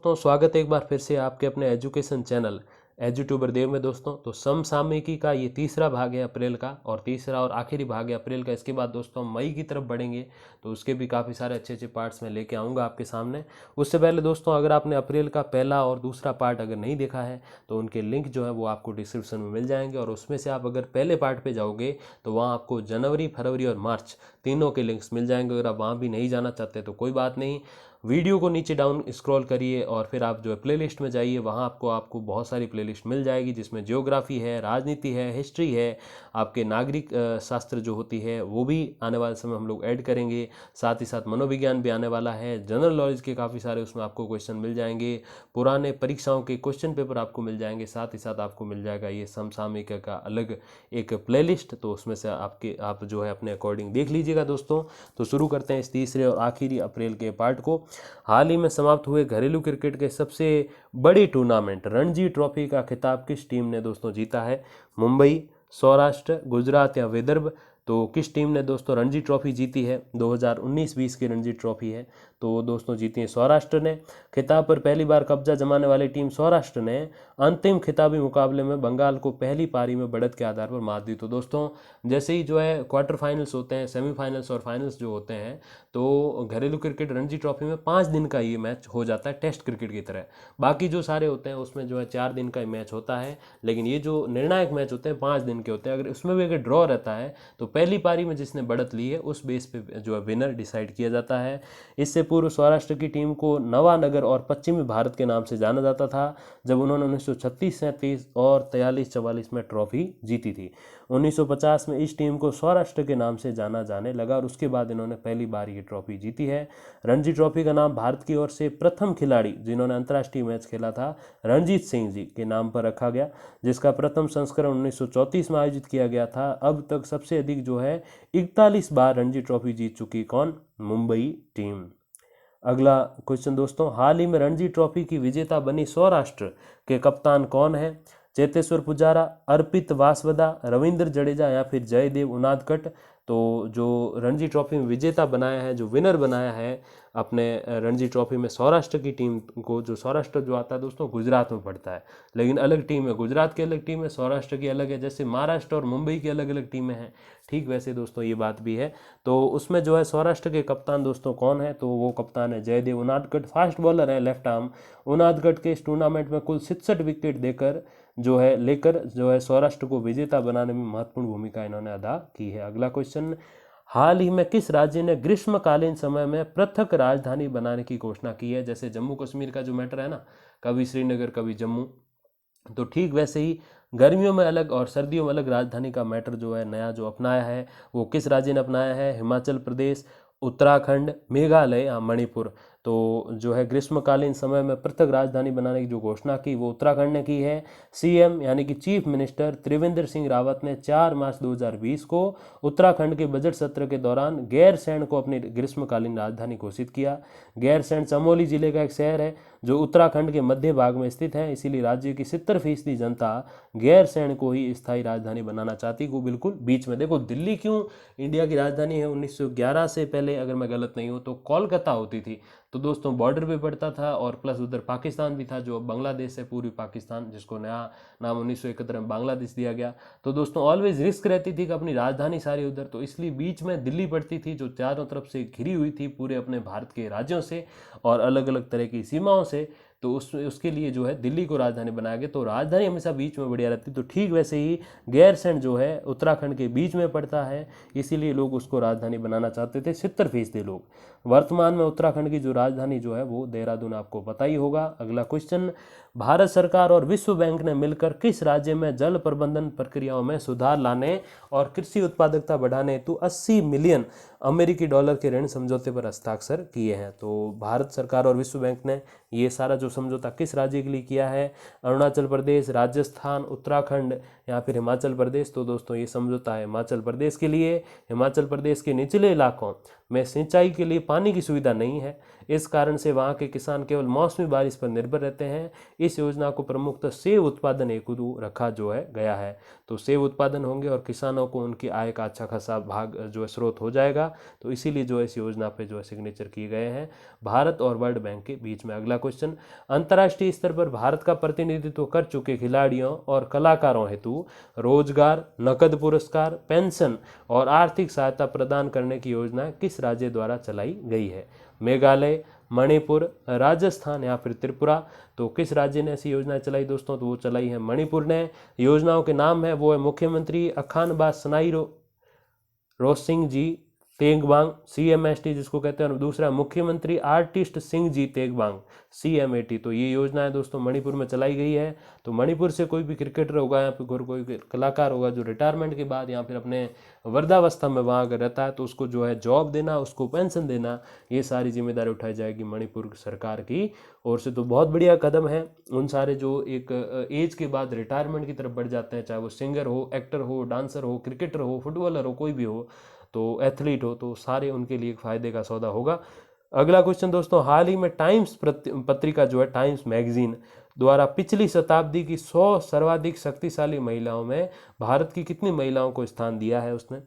तो स्वागत है एक बार फिर से आपके अपने एजुकेशन चैनल एजुट्यूबर देव में दोस्तों। तो समसामयिकी का ये तीसरा भाग है अप्रैल का, और तीसरा और आखिरी भाग है अप्रैल का। इसके बाद दोस्तों हम मई की तरफ बढ़ेंगे, तो उसके भी काफ़ी सारे अच्छे अच्छे पार्ट्स में लेके आऊँगा आपके सामने। उससे पहले दोस्तों, अगर आपने अप्रैल का पहला और दूसरा पार्ट अगर नहीं देखा है तो उनके लिंक जो है वो आपको डिस्क्रिप्शन में मिल जाएंगे, और उसमें से आप अगर पहले पार्ट पे जाओगे तो वहाँ आपको जनवरी, फरवरी और मार्च तीनों के लिंक्स मिल जाएंगे। अगर आप वहाँ भी नहीं जाना चाहते तो कोई बात नहीं, वीडियो को नीचे डाउन स्क्रॉल करिए और फिर आप जो है प्लेलिस्ट में जाइए, वहाँ आपको बहुत सारी प्लेलिस्ट मिल जाएगी, जिसमें ज्योग्राफी है, राजनीति है, हिस्ट्री है, आपके नागरिक शास्त्र जो होती है वो भी आने वाले समय हम लोग ऐड करेंगे। साथ ही साथ मनोविज्ञान भी आने वाला है, जनरल नॉलेज के काफ़ी सारे उसमें आपको क्वेश्चन मिल जाएंगे, पुराने परीक्षाओं के क्वेश्चन पेपर आपको मिल जाएंगे। साथ ही साथ आपको मिल जाएगा ये समसामयिक का अलग एक प्लेलिस्ट, तो उसमें से आप जो है अपने अकॉर्डिंग देख लीजिएगा दोस्तों। तो शुरू करते हैं इस तीसरे और आखिरी अप्रैल के पार्ट को। हाल ही में समाप्त हुए घरेलू क्रिकेट के सबसे बड़ी टूर्नामेंट रणजी ट्रॉफी का खिताब किस टीम ने दोस्तों जीता है? मुंबई, सौराष्ट्र, गुजरात या विदर्भ? तो किस टीम ने दोस्तों रणजी ट्रॉफी जीती है? 2019-20 की रणजी ट्रॉफी है, तो दोस्तों जीती है सौराष्ट्र ने। खिताब पर पहली बार कब्जा जमाने वाली टीम सौराष्ट्र ने अंतिम खिताबी मुकाबले में बंगाल को पहली पारी में बढ़त के आधार पर मात दी। तो दोस्तों जैसे ही जो है क्वार्टर फाइनल्स होते हैं, सेमीफाइनल्स और फाइनल्स जो होते हैं, तो घरेलू क्रिकेट रणजी ट्रॉफी में 5 दिन का ये मैच हो जाता है टेस्ट क्रिकेट की तरह। बाकी जो सारे होते हैं उसमें जो है 4 दिन का ही मैच होता है, लेकिन ये जो निर्णायक मैच होते हैं 5 दिन के होते हैं। अगर उसमें भी अगर ड्रॉ रहता है तो पहली पारी में जिसने बढ़त ली है उस बेस पे जो है विनर डिसाइड किया जाता है। इससे पूर्व सौराष्ट्र की टीम को नवानगर और पश्चिमी भारत के नाम से जाना जाता था, जब उन्होंने 1936-37 और 43-44 में ट्रॉफी जीती थी। 1950 में इस टीम को सौराष्ट्र के नाम से जाना जाने लगा, और उसके बाद इन्होंने पहली बार ये ट्रॉफी जीती है। रणजी ट्रॉफी का नाम भारत की ओर से प्रथम खिलाड़ी जिन्होंने अंतर्राष्ट्रीय मैच खेला था रणजीत सिंह जी के नाम पर रखा गया, जिसका प्रथम संस्करण 1934 में आयोजित किया गया था। अब तक सबसे अधिक जो है 41 बार रणजी ट्रॉफी जीत चुकी कौन? मुंबई टीम। अगला क्वेश्चन दोस्तों, हाल ही में रणजी ट्रॉफी की विजेता बनी सौराष्ट्र के कप्तान कौन है? चेतेश्वर पुजारा, अर्पित वासवदा, रविंद्र जडेजा या फिर जयदेव उनादकट? तो जो रणजी ट्रॉफी में विजेता बनाया है, जो विनर बनाया है अपने रणजी ट्रॉफी में सौराष्ट्र की टीम को, जो सौराष्ट्र जो आता है दोस्तों गुजरात में पड़ता है, लेकिन अलग टीम है, गुजरात की अलग टीम है, सौराष्ट्र की अलग है। जैसे महाराष्ट्र और मुंबई की अलग अलग टीमें हैं, ठीक वैसे दोस्तों ये बात भी है। तो उसमें जो है सौराष्ट्र के कप्तान दोस्तों कौन है? तो वो कप्तान है जयदेव उनादकट, फास्ट बॉलर है, लेफ्ट आर्म। उनादकट के इस टूर्नामेंट में कुल 67 विकेट लेकर जो है सौराष्ट्र को विजेता बनाने में महत्वपूर्ण भूमिका इन्होंने अदा की है। अगला क्वेश्चन, हाल ही में किस राज्य ने ग्रीष्मकालीन समय में पृथक राजधानी बनाने की घोषणा की है? जैसे जम्मू कश्मीर का जो मैटर है ना, कभी श्रीनगर कभी जम्मू, तो ठीक वैसे ही गर्मियों में अलग और सर्दियों में अलग राजधानी का मैटर जो है नया जो अपनाया है, वो किस राज्य ने अपनाया है? हिमाचल प्रदेश, उत्तराखंड, मेघालय या मणिपुर? तो जो है ग्रीष्मकालीन समय में पृथक राजधानी बनाने की जो घोषणा की वो उत्तराखंड ने की है। सीएम यानी कि चीफ मिनिस्टर त्रिवेंद्र सिंह रावत ने 4 मार्च 2020 को उत्तराखंड के बजट सत्र के दौरान गैरसैंण को अपनी ग्रीष्मकालीन राजधानी घोषित किया। गैरसैंण चमोली जिले का एक शहर है जो उत्तराखंड के मध्य भाग में स्थित है, इसीलिए राज्य की 70% जनता गैरसैंण को ही स्थायी राजधानी बनाना चाहती को बिल्कुल बीच में। देखो दिल्ली क्यों इंडिया की राजधानी है? 1911 से पहले अगर मैं गलत नहीं हूँ तो कोलकाता होती थी, तो दोस्तों बॉर्डर पे पड़ता था, और प्लस उधर पाकिस्तान भी था जो बांग्लादेश है, पूर्वी पाकिस्तान, जिसको नया नाम 1971 में बांग्लादेश दिया गया। तो दोस्तों ऑलवेज रिस्क रहती थी कि अपनी राजधानी सारी उधर, तो इसलिए बीच में दिल्ली पड़ती थी जो चारों तरफ से घिरी हुई थी पूरे अपने भारत के राज्यों से और अलग अलग तरह की सीमाओं से। तो उसके लिए जो है दिल्ली को राजधानी बनाया गया, तो राजधानी हमेशा बीच में बढ़िया रहती। तो ठीक वैसे ही गैरसैंण जो है उत्तराखंड के बीच में पड़ता है, इसीलिए लोग उसको राजधानी बनाना चाहते थे 70% लोग। वर्तमान में उत्तराखंड की जो राजधानी जो है वो देहरादून, आपको पता ही होगा। अगला क्वेश्चन, भारत सरकार और विश्व बैंक ने मिलकर किस राज्य में जल प्रबंधन प्रक्रियाओं में सुधार लाने और कृषि उत्पादकता बढ़ाने हेतु 80 मिलियन अमेरिकी डॉलर के ऋण समझौते पर हस्ताक्षर किए हैं? तो भारत सरकार और विश्व बैंक ने ये सारा जो समझौता किस राज्य के लिए किया है? अरुणाचल प्रदेश, राजस्थान, उत्तराखंड या फिर हिमाचल प्रदेश? तो दोस्तों ये समझौता है हिमाचल प्रदेश के लिए। हिमाचल प्रदेश के निचले इलाकों में सिंचाई के लिए पानी की सुविधा नहीं है। इस कारण से वहाँ के किसान केवल मौसमी बारिश पर निर्भर रहते हैं। इस योजना को प्रमुखतः सेब उत्पादन हेतु रखा जो है गया है। तो सेब उत्पादन होंगे और किसानों को उनकी आय का अच्छा खासा भाग जो है स्रोत हो जाएगा। तो इसीलिए जो है इस योजना पे जो है सिग्नेचर किए गए हैं भारत और वर्ल्ड बैंक के बीच में। अगला क्वेश्चन, अंतर्राष्ट्रीय स्तर पर भारत का प्रतिनिधित्व कर चुके खिलाड़ियों और कलाकारों हेतु रोजगार, नकद पुरस्कार, पेंशन और आर्थिक सहायता प्रदान करने की योजना किस राज्य द्वारा चलाई गई है? मेघालय, मणिपुर, राजस्थान या फिर त्रिपुरा? तो किस राज्य ने ऐसी योजना चलाई दोस्तों? तो वो चलाई है मणिपुर ने। योजनाओं के नाम है वो है मुख्यमंत्री अखानबा सनाई रोसिंग जी तेंगबांग CMST जिसको कहते हैं, और दूसरा मुख्यमंत्री आर्टिस्ट सिंह जी तेंगबांग CMAT। तो ये योजना है दोस्तों मणिपुर में चलाई गई है। तो मणिपुर से कोई भी क्रिकेटर होगा या फिर कोई कलाकार होगा जो रिटायरमेंट के बाद या फिर अपने वृद्धावस्था में वहाँ अगर रहता है तो उसको जो है जॉब देना, उसको पेंशन देना, ये सारी जिम्मेदारी उठाई जाएगी मणिपुर सरकार की ओर से। तो बहुत बढ़िया कदम है। उन सारे जो एक एज के बाद रिटायरमेंट की तरफ बढ़ जाते हैं, चाहे वो सिंगर हो, एक्टर हो, डांसर हो, क्रिकेटर हो, फुटबॉलर हो, कोई भी हो, तो एथलीट हो, तो सारे उनके लिए एक फायदे का सौदा होगा। अगला क्वेश्चन दोस्तों, हाल ही में टाइम्स पत्रिका जो है, टाइम्स मैगजीन द्वारा पिछली शताब्दी की 100 सर्वाधिक शक्तिशाली महिलाओं में भारत की कितनी महिलाओं को स्थान दिया है उसने?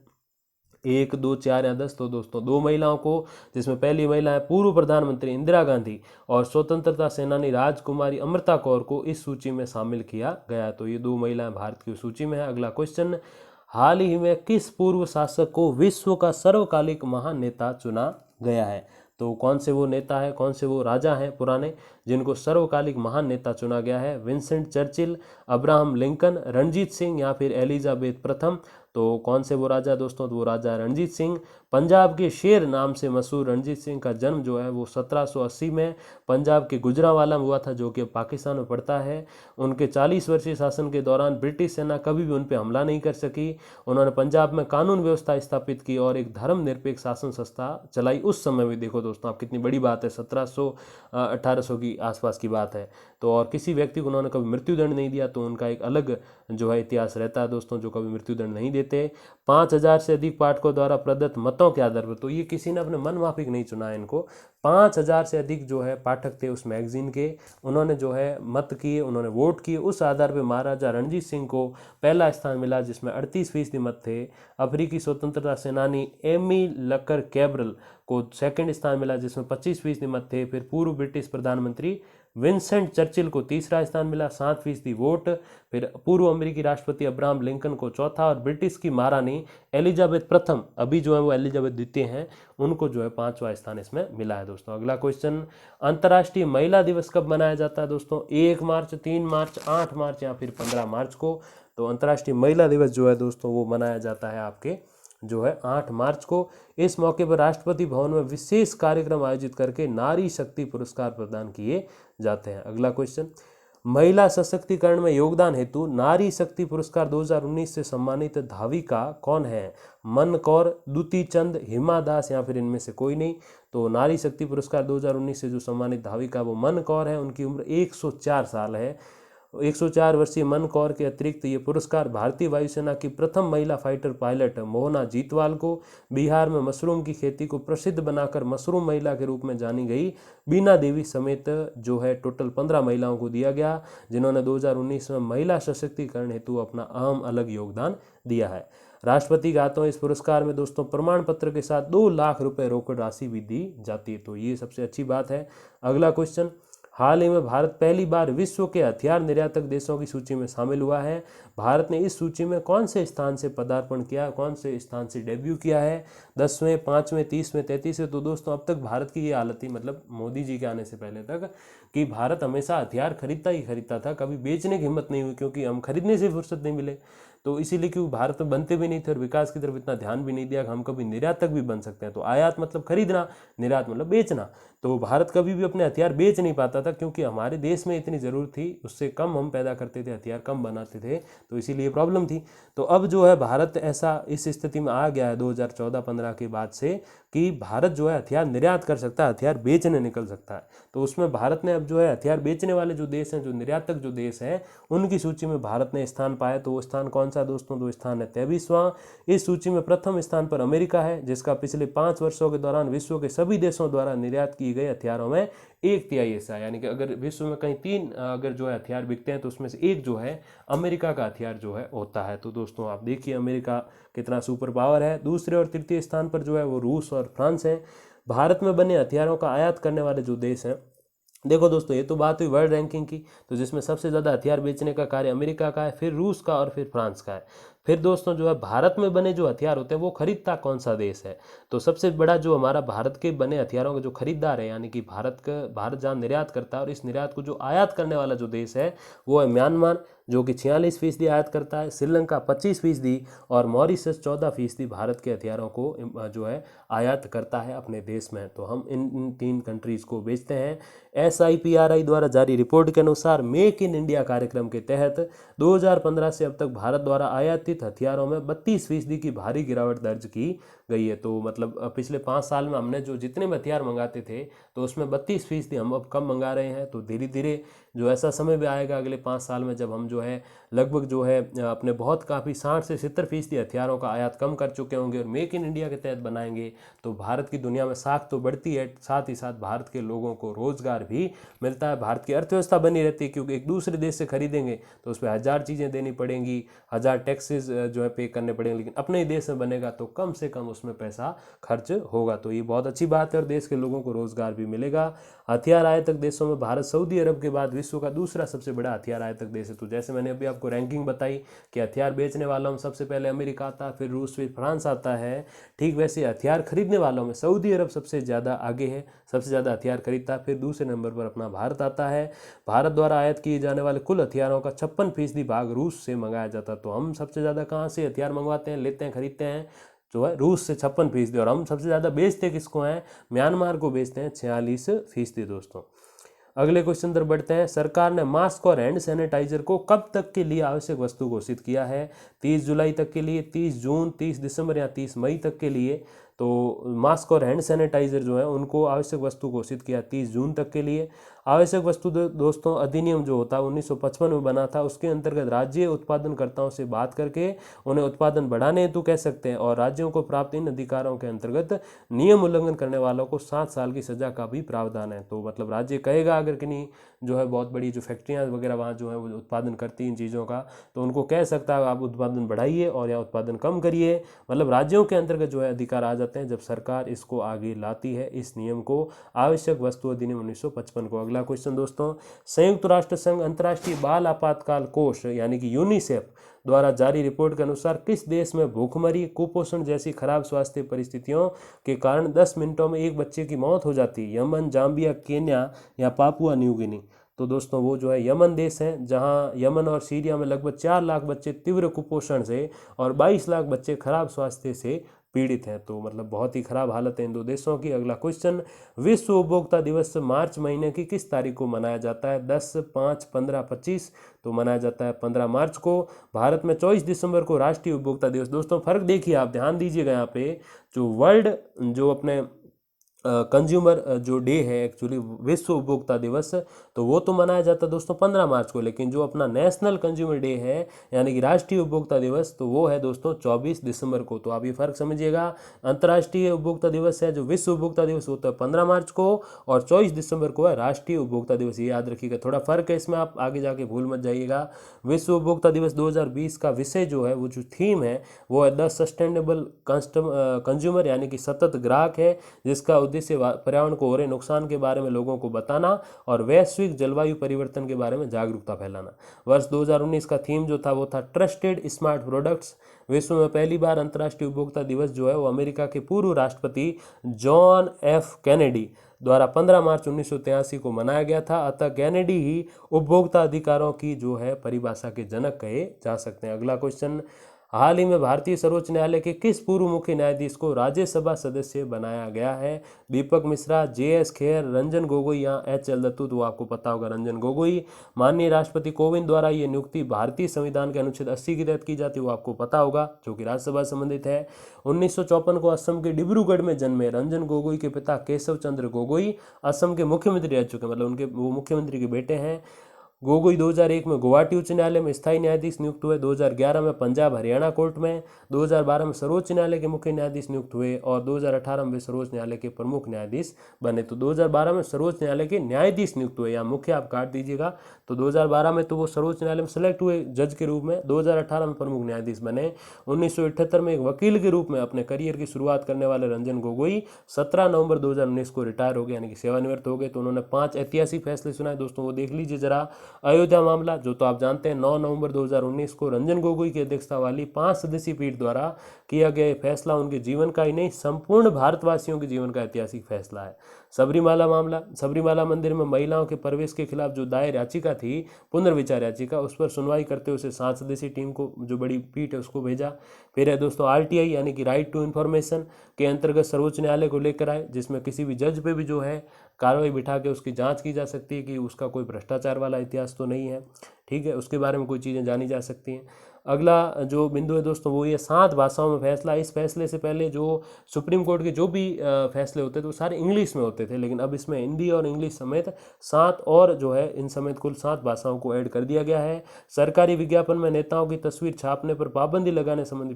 1, 2, 4 या 10? तो दोस्तों 2 महिलाओं को, जिसमें पहली महिला है पूर्व प्रधानमंत्री इंदिरा गांधी और स्वतंत्रता सेनानी राजकुमारी अमृता कौर को इस सूची में शामिल किया गया। तो ये 2 महिलाएं भारत की सूची में है। अगला क्वेश्चन, हाल ही में किस पूर्व शासक को विश्व का सर्वकालिक महान नेता चुना गया है? तो कौन से वो नेता है, कौन से वो राजा हैं पुराने जिनको सर्वकालिक महान नेता चुना गया है? Vincent Churchill, Abraham Lincoln, Ranjit Singh या फिर एलिजाबेथ प्रथम? तो कौन से वो राजा दोस्तों? तो वो राजा रणजीत सिंह। पंजाब के शेर नाम से मशहूर रणजीत सिंह का जन्म जो है वो 1780 में पंजाब के गुजरांवाला में हुआ था, जो कि पाकिस्तान में पड़ता है। उनके 40 वर्षीय शासन के दौरान ब्रिटिश सेना कभी भी उन पर हमला नहीं कर सकी। उन्होंने पंजाब में कानून व्यवस्था स्थापित की और एक धर्मनिरपेक्ष शासन संस्था चलाई उस समय भी। देखो दोस्तों आप, कितनी बड़ी बात है, 1700-1800 की आसपास की बात है। तो और किसी व्यक्ति को उन्होंने कभी मृत्युदंड नहीं दिया, तो उनका एक अलग जो है इतिहास रहता है दोस्तों, जो कभी मृत्युदंड नहीं देते। 5000 से अधिक पाठकों द्वारा प्रदत्त मतों के आधार पर, तो ये किसी ने अपने मन माफिक नहीं चुना है इनको, 5000 से अधिक जो है पाठक थे उस मैगजीन के, उन्होंने जो है मत किए, उन्होंने वोट किए, उस आधार पर महाराजा रणजीत सिंह को पहला स्थान मिला जिसमें 38% मत थे। अफ्रीकी स्वतंत्रता सेनानी एमी लकर कैब्रल को सेकंड स्थान मिला जिसमें 25% मत थे। फिर पूर्व ब्रिटिश प्रधानमंत्री विंसेंट चर्चिल को तीसरा स्थान मिला, 7% वोट। फिर पूर्व अमेरिकी राष्ट्रपति अब्राहम लिंकन को चौथा, और ब्रिटिश की महारानी एलिजाबेथ प्रथम, अभी जो है वो एलिजाबेथ द्वितीय हैं, उनको जो है 5वां स्थान इसमें मिला है दोस्तों। अगला क्वेश्चन, अंतर्राष्ट्रीय महिला दिवस कब मनाया जाता है दोस्तों? 1 मार्च, 3 मार्च, 8 मार्च या फिर 15 मार्च को? तो अंतर्राष्ट्रीय महिला दिवस जो है दोस्तों वो मनाया जाता है आपके जो है 8 मार्च को। इस मौके पर राष्ट्रपति भवन में विशेष कार्यक्रम आयोजित करके नारी शक्ति पुरस्कार प्रदान किए जाते हैं। अगला क्वेश्चन, महिला सशक्तिकरण में योगदान हेतु नारी शक्ति पुरस्कार 2019 से सम्मानित धाविका कौन है? मन कौर, दुती चंद, हिमा दास या फिर इनमें से कोई नहीं? तो नारी शक्ति पुरस्कार 2019 से जो सम्मानित धाविका वो मन कौर है, उनकी उम्र 104 साल है। 104 वर्षीय मन कौर के अतिरिक्त ये पुरस्कार भारतीय वायुसेना की प्रथम महिला फाइटर पायलट मोहना जीतवाल को, बिहार में मशरूम की खेती को प्रसिद्ध बनाकर मशरूम महिला के रूप में जानी गई बीना देवी समेत जो है टोटल 15 महिलाओं को दिया गया, जिन्होंने 2019 में महिला सशक्तिकरण हेतु अपना अहम अलग योगदान दिया है। राष्ट्रपति के हाथों इस पुरस्कार में दोस्तों प्रमाण पत्र के साथ 2 लाख रुपए रोकड़ राशि भी दी जाती है, तो ये सबसे अच्छी बात है। अगला क्वेश्चन, हाल ही में भारत पहली बार विश्व के हथियार निर्यातक देशों की सूची में शामिल हुआ है। भारत ने इस सूची में कौन से स्थान से पदार्पण किया, कौन से स्थान से डेब्यू किया है? 10वें, 5वें, 30वें, 33वें? तो दोस्तों अब तक भारत की ये हालत थी, मतलब मोदी जी के आने से पहले तक, कि भारत हमेशा हथियार खरीदता ही खरीदता था, कभी बेचने की हिम्मत नहीं हुई, क्योंकि हम खरीदने से फुर्सत नहीं मिले। तो इसीलिए क्यों भारत में बनते भी नहीं थे और विकास की तरफ इतना ध्यान भी नहीं दिया कि हम कभी निर्यातक भी बन सकते हैं। तो आयात मतलब खरीदना, निर्यात मतलब बेचना। तो भारत कभी भी अपने हथियार बेच नहीं पाता था, क्योंकि हमारे देश में इतनी ज़रूरत थी, उससे कम हम पैदा करते थे, हथियार कम बनाते थे, तो इसीलिए प्रॉब्लम थी। तो अब जो है भारत ऐसा इस स्थिति में आ गया है 2014-15 के बाद से, कि भारत जो है हथियार निर्यात कर सकता है, हथियार बेचने निकल सकता है। तो उसमें भारत ने अब जो है हथियार बेचने वाले जो देश हैं, जो निर्यातक जो देश हैं, उनकी सूची में भारत ने स्थान पाया। तो वो स्थान कौन सा दोस्तों? तो स्थान है 23वां। इस सूची में प्रथम स्थान पर अमेरिका है, जिसका पिछले 5 वर्षों के दौरान विश्व के सभी देशों द्वारा निर्यात किए गए हथियारों में 1/3 हिस्सा, यानी कि अगर विश्व में कहीं 3 अगर जो है हथियार बिकते हैं तो उसमें से एक जो है अमेरिका का हथियार जो है होता है। तो दोस्तों आप देखिए अमेरिका कितना सुपर पावर है। दूसरे और तृतीय स्थान पर जो है वो रूस और फ्रांस है। भारत में बने हथियारों का आयात करने वाले जो देश हैं, देखो दोस्तों ये तो बात हुई वर्ल्ड रैंकिंग की, तो जिसमें सबसे ज़्यादा हथियार बेचने का कार्य अमेरिका का है, फिर रूस का और फिर फ्रांस का है। फिर दोस्तों जो है भारत में बने जो हथियार होते हैं वो खरीदता कौन सा देश है? तो सबसे बड़ा जो हमारा भारत के बने हथियारों का जो खरीदार है, यानी कि भारत जहाँ निर्यात करता है, और इस निर्यात को जो आयात करने वाला जो देश है वो है म्यांमार, जो कि 46% आयात करता है, श्रीलंका 25% और मॉरिशस 14% भारत के हथियारों को जो है आयात करता है अपने देश में। तो हम इन 3 कंट्रीज़ को बेचते हैं। SIPRI द्वारा जारी रिपोर्ट के अनुसार मेक इन इंडिया कार्यक्रम के तहत 2015 से अब तक भारत द्वारा आयातित हथियारों में 32% की भारी गिरावट दर्ज की गई है। तो मतलब पिछले 5 साल में हमने जो जितने भी हथियार मंगाते थे तो उसमें 32% हम अब कम मंगा रहे हैं। तो धीरे धीरे जो ऐसा समय भी आएगा अगले 5 साल में जब हम जो है लगभग जो है अपने बहुत काफ़ी 60 से 70% हथियारों का आयात कम कर चुके होंगे और मेक इन इंडिया के तहत बनाएंगे, तो भारत की दुनिया में साख तो बढ़ती है, साथ ही साथ भारत के लोगों को रोजगार भी मिलता है, भारत की अर्थव्यवस्था बनी रहती है, क्योंकि एक दूसरे देश से खरीदेंगे तो उस पर 1000 चीज़ें देनी पड़ेंगी, 1000 टैक्सेस जो है पे करने पड़ेंगे, लेकिन अपने ही देश में बनेगा तो कम से कम उसमें पैसा खर्च होगा। तो ये बहुत अच्छी बात है और देश के लोगों को रोजगार भी मिलेगा। हथियार आयातक देशों में भारत सऊदी अरब के बाद विश्व का दूसरा सबसे बड़ा हथियार आयातक देश है। तो जैसे मैंने अभी आपको रैंकिंग बताई कि हथियार बेचने वालों में सबसे पहले अमेरिका आता है, फिर रूस, फिर फ्रांस आता है, ठीक वैसे हथियार खरीदने वालों में सऊदी अरब सबसे ज़्यादा आगे है, सबसे ज़्यादा हथियार खरीदता है, फिर दूसरे नंबर पर अपना भारत आता है। भारत द्वारा आयात किए जाने वाले कुल हथियारों का 56% भाग रूस से मंगाया जाता है। तो हम सबसे ज़्यादा कहाँ से हथियार मंगवाते हैं, लेते हैं, खरीदते हैं, जो है रूस से 56%, और हम सबसे ज़्यादा बेचते किसको हैं? म्यांमार को बेचते हैं 46%। दोस्तों अगले क्वेश्चन पर बढ़ते हैं। सरकार ने मास्क और हैंड सैनिटाइजर को कब तक के लिए आवश्यक वस्तु घोषित किया है? 30 जुलाई तक के लिए, 30 जून, 30 दिसंबर या 30 मई तक के लिए? तो मास्क और हैंड सैनिटाइजर जो है उनको आवश्यक वस्तु घोषित किया 30 जून तक के लिए। आवश्यक वस्तु दोस्तों अधिनियम जो होता है 1955 में बना था, उसके अंतर्गत राज्य उत्पादनकर्ताओं से बात करके उन्हें उत्पादन बढ़ाने हेतु कह सकते हैं, और राज्यों को प्राप्त इन अधिकारों के अंतर्गत नियम उल्लंघन करने वालों को 7 साल की सजा का भी प्रावधान है। तो मतलब राज्य कहेगा अगर किन्हीं जो है बहुत बड़ी जो फैक्ट्रियाँ वगैरह वहाँ जो है वो उत्पादन करती इन चीज़ों का, तो उनको कह सकता है आप उत्पादन बढ़ाइए और या उत्पादन कम करिए। मतलब राज्यों के अंतर्गत जो है अधिकार आ जाते हैं जब सरकार इसको आगे लाती है, इस नियम को, आवश्यक वस्तु अधिनियम 1955 को। अगला क्वेश्चन दोस्तों, संयुक्त राष्ट्र संघ अंतर्राष्ट्रीय बाल आपातकाल कोष यानी कि यूनिसेफ द्वारा जारी रिपोर्ट के अनुसार किस देश में भूखमरी, कुपोषण जैसी खराब स्वास्थ्य परिस्थितियों के कारण 10 मिनटों में एक बच्चे की मौत हो जाती है? यमन, जाम्बिया, केन्या या पापुआ न्यू गिनी? तो दोस्तों वो जो है यमन देश है, जहां यमन और सीरिया में लगभग 4 लाख बच्चे तीव्र कुपोषण से और 22 लाख बच्चे खराब स्वास्थ्य से पीड़ित हैं। तो मतलब बहुत ही खराब हालत है इन 2 देशों की। अगला क्वेश्चन, विश्व उपभोक्ता दिवस मार्च महीने की किस तारीख को मनाया जाता है? 10, 5, 15, 25? तो मनाया जाता है 15 मार्च को। भारत में 24 दिसंबर को राष्ट्रीय उपभोक्ता दिवस। दोस्तों फर्क देखिए, आप ध्यान दीजिएगा यहाँ पे, जो वर्ल्ड जो अपने कंज्यूमर जो डे है एक्चुअली विश्व उपभोक्ता दिवस, तो वो तो मनाया जाता है दोस्तों 15 मार्च को, लेकिन जो अपना नेशनल कंज्यूमर डे है यानी कि राष्ट्रीय उपभोक्ता दिवस, तो वो है दोस्तों 24 दिसंबर को। तो आप ये फर्क समझिएगा, अंतर्राष्ट्रीय उपभोक्ता दिवस है जो विश्व उपभोक्ता दिवस होता है 15 मार्च को, और 24 दिसंबर को है राष्ट्रीय उपभोक्ता दिवस। ये याद रखिएगा, थोड़ा फर्क है इसमें, आप आगे जाके भूल मत जाइएगा। विश्व उपभोक्ता दिवस 2020 का विषय जो है, वो जो थीम है वो है द सस्टेनेबल कंज्यूमर यानी कि सतत ग्राहक है, जिसका उद्देश्य पर्यावरण को हो रहे नुकसान के बारे में लोगों को बताना और वैश्विक जलवायु परिवर्तन के बारे में जागरूकता फैलाना। वर्ष 2019 का थीम जो था वो था ट्रस्टेड स्मार्ट प्रोडक्ट्स। विश्व में पहली बार अंतर्राष्ट्रीय उपभोक्ता दिवस जो है वो अमेरिका के पूर्व राष्ट्रपति जॉन एफ कैनेडी द्वारा 15 मार्च 1983 को मनाया गया था। अतः कैनेडी ही उपभोक्ता अधिकारों की जो है परिभाषा के जनक कहे जा सकते हैं। अगला क्वेश्चन, हाल ही में भारतीय सर्वोच्च न्यायालय के किस पूर्व मुख्य न्यायाधीश को राज्यसभा सदस्य बनाया गया है? दीपक मिश्रा, JS खेर, रंजन गोगोई या HL दत्तू? तो आपको पता होगा रंजन गोगोई। माननीय राष्ट्रपति कोविंद द्वारा ये नियुक्ति भारतीय संविधान के अनुच्छेद 80 के तहत की जाती है, वो आपको पता होगा, जो कि राज्यसभा से संबंधित है। 1954 को असम के डिब्रूगढ़ में जन्मे रंजन गोगोई के पिता केशव चंद्र गोगोई असम के मुख्यमंत्री रह चुके, मतलब उनके वो मुख्यमंत्री के बेटे हैं। गोगोई 2001 में गुवाहाटी उच्च न्यायालय में स्थायी न्यायाधीश नियुक्त हुए, 2011 में पंजाब हरियाणा कोर्ट में, 2012 में सर्वोच्च न्यायालय के मुख्य न्यायाधीश नियुक्त हुए और 2018 में सर्वोच्च न्यायालय के प्रमुख न्यायाधीश बने। तो 2012 में सर्वोच्च न्यायालय के न्यायाधीश नियुक्त हुए, या मुख्य आप काट दीजिएगा। तो 2012 में तो वो सर्वोच्च न्यायालय में सेलेक्ट हुए जज के रूप में, 2018 में प्रमुख न्यायाधीश बने। 1978 में एक वकील के रूप में अपने करियर की शुरुआत करने वाले रंजन गोगोई 17 नवंबर 2019 को रिटायर हो गए, यानी कि सेवानिवृत्त हो गए। तो उन्होंने 5 ऐतिहासिक फैसले सुनाए दोस्तों, वो देख लीजिए जरा। अयोध्या मामला, जो तो आप जानते हैं 9 नवंबर 2019 को रंजन गोगोई की अध्यक्षता वाली 5 सदस्यीय पीठ द्वारा किया गया फैसला उनके जीवन का ही नहीं, संपूर्ण भारतवासियों के जीवन का ऐतिहासिक फैसला है। सबरीमाला मामला, सबरीमाला मंदिर में महिलाओं के प्रवेश के खिलाफ जो दायर याचिका थी, पुनर्विचार याचिका, उस पर सुनवाई करते हुए उसे 7 सदस्यीय टीम को, जो बड़ी पीठ है, उसको भेजा। फिर है दोस्तों RTI यानी कि राइट टू इन्फॉर्मेशन के अंतर्गत सर्वोच्च न्यायालय को लेकर आए, जिसमें किसी भी जज पे भी जो है कार्रवाई बिठा के उसकी जांच की जा सकती है कि उसका कोई भ्रष्टाचार वाला इतिहास तो नहीं है, ठीक है, उसके बारे में कोई चीज़ें जानी जा सकती हैं। अगला जो बिंदु है दोस्तों वो ये 7 भाषाओं में फैसला। इस फैसले से पहले जो सुप्रीम कोर्ट के जो भी फैसले होते थे वो सारे इंग्लिश में होते थे, लेकिन अब इसमें हिंदी और इंग्लिश समेत 7 और जो है इन समेत कुल 7 भाषाओं को ऐड कर दिया गया है। सरकारी विज्ञापन में नेताओं की तस्वीर छापने पर पाबंदी लगाने संबंधी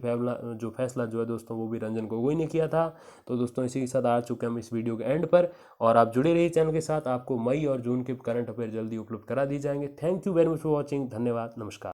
फैसला जो है दोस्तों वो भी रंजन गोगोई ने किया था। तो दोस्तों इसी के साथ आ चुके हम इस वीडियो के एंड पर, और आप जुड़े रहिए चैनल के साथ, आपको मई और जून के करंट अफेयर जल्दी उपलब्ध करा दिए जाएंगे। Thank you very much for watching, धन्यवाद, नमस्कार।